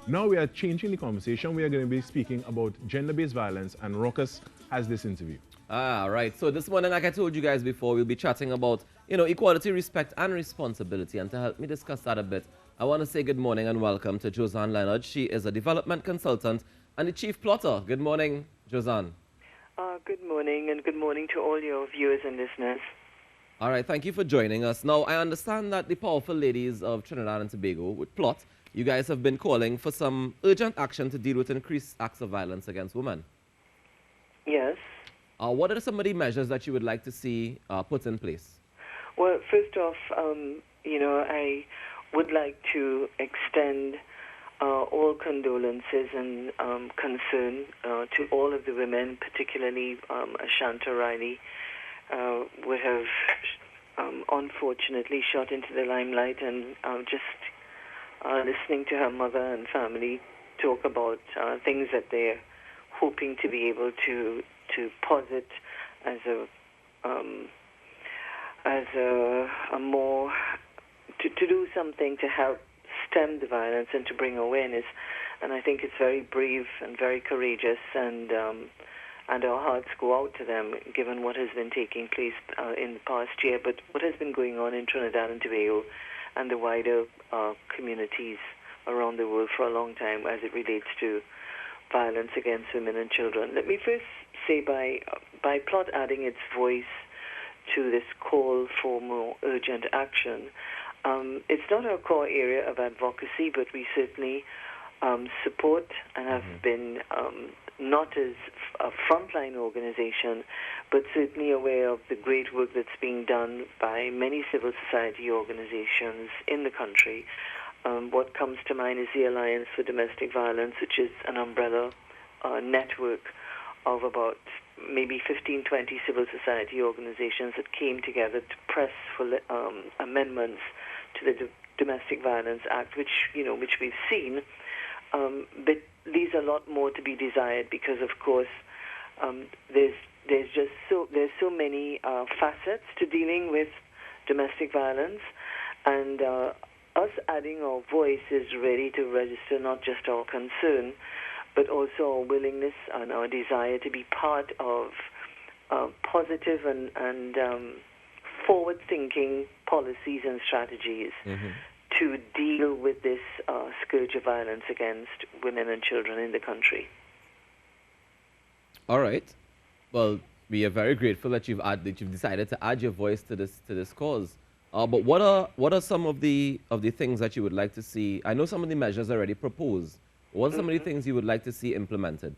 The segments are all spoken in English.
Now we are changing the conversation. We are going to be speaking about gender-based violence, and Ruckus has this interview. Ah, right. So this morning, like I told you guys before, we'll be chatting about, equality, respect, and responsibility. And to help me discuss that a bit, I want to say good morning and welcome to Josanne Leonard. She is a development consultant and the chief plotter. Good morning, Josanne. Good morning, and good morning to all your viewers and listeners. All right, thank you for joining us. Now, I understand that the powerful ladies of Trinidad and Tobago, with PLOTT, you guys have been calling for some urgent action to deal with increased acts of violence against women. Yes. What are some of the measures that you would like to see put in place? Well, first off, I would like to extend all condolences and concern to all of the women, particularly Ashanta Riley, would have unfortunately shot into the limelight, and just listening to her mother and family talk about things that they're hoping to be able to posit as a more to do something to help stem the violence and to bring awareness. And I think it's very brave and very courageous, and our hearts go out to them given what has been taking place in the past year, but what has been going on in Trinidad and Tobago and the wider communities around the world for a long time as it relates to violence against women and children. Let me first say, by PLOTT adding its voice to this call for more urgent action, it's not our core area of advocacy, but we certainly support and have been not as a frontline organization, but certainly aware of the great work that's being done by many civil society organizations in the country. What comes to mind is the Alliance for Domestic Violence, which is an umbrella network of about maybe 15, 20 civil society organizations that came together to press for amendments to the Domestic Violence Act, which we've seen, but leaves a lot more to be desired because, of course, there's so many facets to dealing with domestic violence, and us adding our voice is ready to register not just our concern, but also our willingness and our desire to be part of positive and forward-thinking policies and strategies to deal with this scourge of violence against women and children in the country. All right. Well, we are very grateful that you've decided to add your voice to this cause. But what are some of the things that you would like to see? I know some of the measures are already proposed. What are some of the things you would like to see implemented?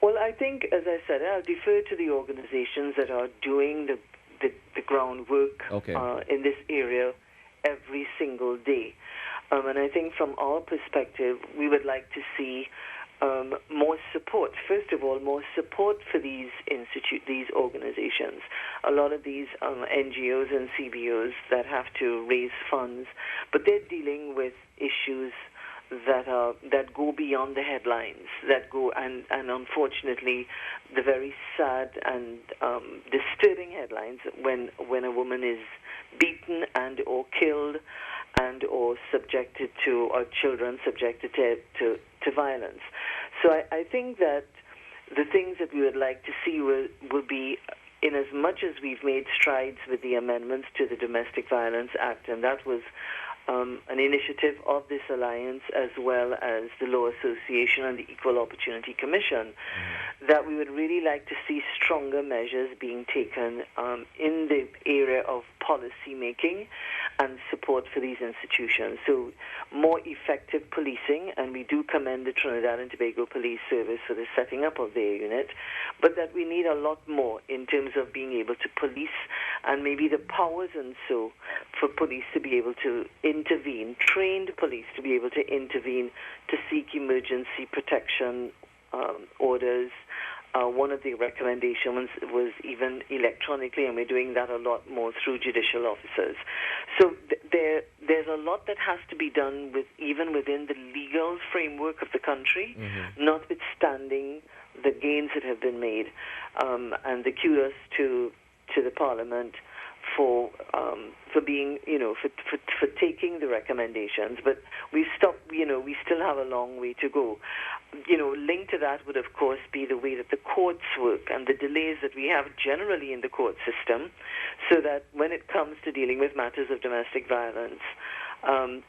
Well, I think, as I said, I'll defer to the organizations that are doing the groundwork in this area every single day. And I think from our perspective, we would like to see more support. First of all, more support for these organizations. A lot of these NGOs and CBOs that have to raise funds, but they're dealing with issues that go beyond the headlines, that go and unfortunately the very sad and disturbing headlines when a woman is beaten and or killed and or subjected to, or children subjected to violence. So I think that the things that we would like to see will be, in as much as we've made strides with the amendments to the Domestic Violence Act, and that was an initiative of this alliance as well as the Law Association and the Equal Opportunity Commission, that we would really like to see stronger measures being taken in the area of policy making and support for these institutions. So more effective policing, and we do commend the Trinidad and Tobago Police Service for the setting up of their unit, but that we need a lot more in terms of being able to police and maybe the powers and so for police to be able to intervene, trained police to be able to intervene to seek emergency protection orders. One of the recommendations was even electronically, and we're doing that a lot more through judicial officers. So there's a lot that has to be done even within the legal framework of the country, notwithstanding the gains that have been made. And the kudos to the Parliament for being, for taking the recommendations, but we still have a long way to go. Linked to that would, of course, be the way that the courts work and the delays that we have generally in the court system, so that when it comes to dealing with matters of domestic violence,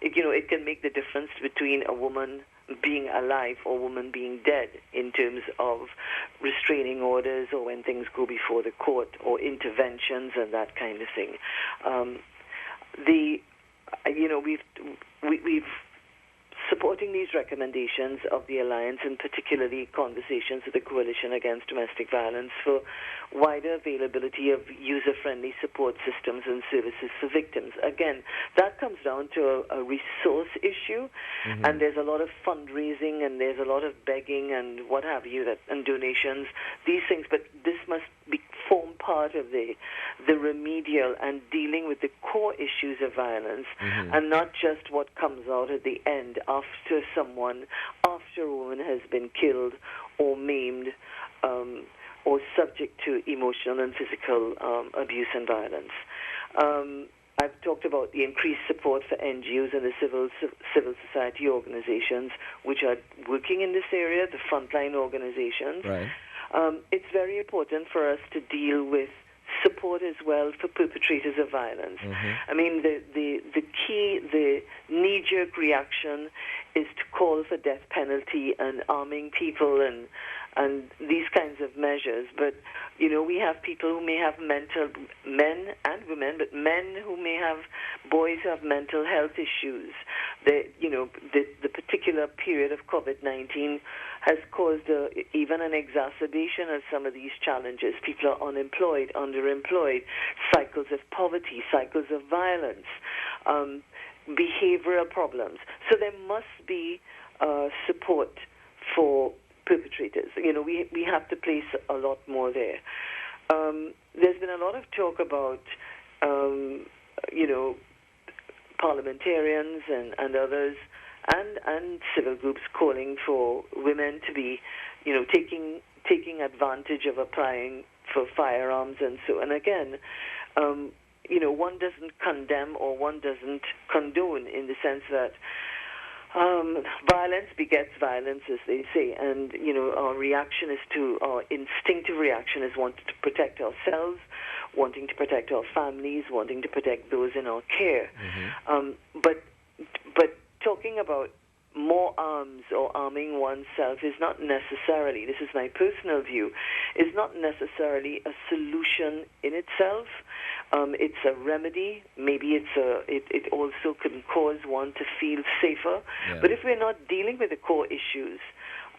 it can make the difference between a woman being alive or a woman being dead in terms of restraining orders or when things go before the court or interventions and that kind of thing. We've supporting these recommendations of the Alliance, and particularly conversations with the Coalition Against Domestic Violence, for wider availability of user-friendly support systems and services for victims. Again, that comes down to a resource issue, and there's a lot of fundraising and there's a lot of begging and what have you, and donations, these things, but this must form part of the remedial and dealing with the core issues of violence, and not just what comes out at the end after a woman has been killed or maimed or subject to emotional and physical abuse and violence. I've talked about the increased support for NGOs and the civil society organizations which are working in this area, the frontline organizations. Right. It's very important for us to deal with support as well for perpetrators of violence. I mean, the knee-jerk reaction is to call for death penalty and arming people and these kinds of measures. But, we have people who may have men and women, but men who may have, boys who have mental health issues. The particular period of COVID-19 has caused even an exacerbation of some of these challenges. People are unemployed, underemployed, cycles of poverty, cycles of violence, behavioral problems. So there must be support for perpetrators. We have to place a lot more there. There's been a lot of talk about, parliamentarians and others and civil groups calling for women to be, taking advantage of applying for firearms and so. And again, one doesn't condemn or one doesn't condone in the sense that violence begets violence, as they say, and our instinctive reaction is wanting to protect ourselves, wanting to protect our families, wanting to protect those in our care. But talking about more arms or arming oneself is not necessarily, this is my personal view, is not necessarily a solution in itself. It's a remedy. Maybe it also can cause one to feel safer. Yeah. But if we're not dealing with the core issues,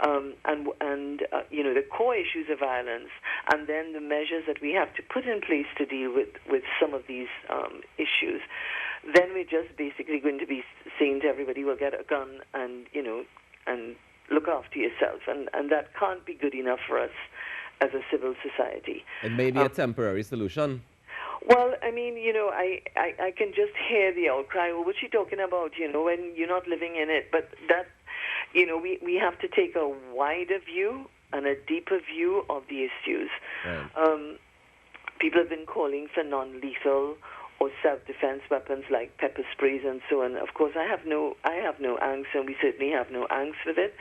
the core issues of violence, and then the measures that we have to put in place to deal with some of these issues, then we're just basically going to be saying to everybody, well, get a gun and look after yourself. And that can't be good enough for us as a civil society. It may be a temporary solution. Well, I mean, I can just hear the outcry, well, what's she talking about, when you're not living in it. But that, we have to take a wider view and a deeper view of the issues. Right. People have been calling for non-lethal or self-defense weapons like pepper sprays and so on. Of course, I have no angst, and we certainly have no angst with it.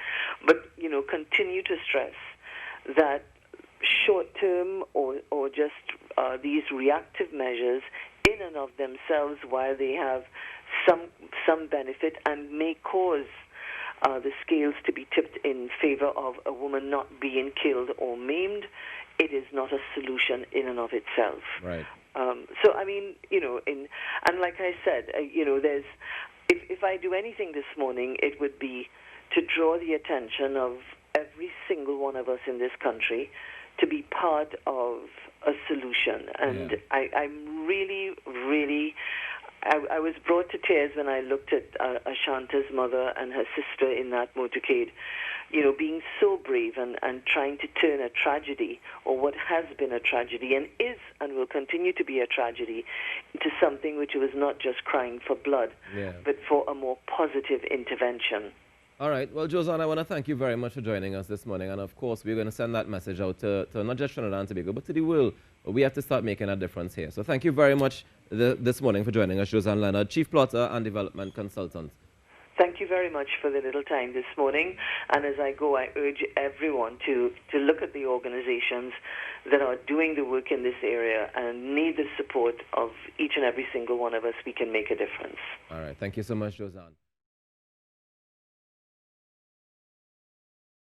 But, continue to stress that short-term or just these reactive measures in and of themselves, while they have some benefit and may cause the scales to be tipped in favor of a woman not being killed or maimed, it is not a solution in and of itself. Right. So, I mean, and like I said, there's, if I do anything this morning, it would be to draw the attention of every single one of us in this country to be part of a solution. And yeah. I'm really, really, I was brought to tears when I looked at Ashanta's mother and her sister in that motorcade, being so brave and trying to turn a tragedy, or what has been a tragedy and is and will continue to be a tragedy, into something which was not just crying for blood, but for a more positive intervention. All right. Well, Josanne, I want to thank you very much for joining us this morning. And, of course, we're going to send that message out to not just Trinidad and Tobago, but to the world. We have to start making a difference here. So thank you very much this morning for joining us, Josanne Leonard, Chief Plotter and Development Consultant. Thank you very much for the little time this morning. And as I go, I urge everyone to look at the organizations that are doing the work in this area and need the support of each and every single one of us. We can make a difference. All right. Thank you so much, Josanne.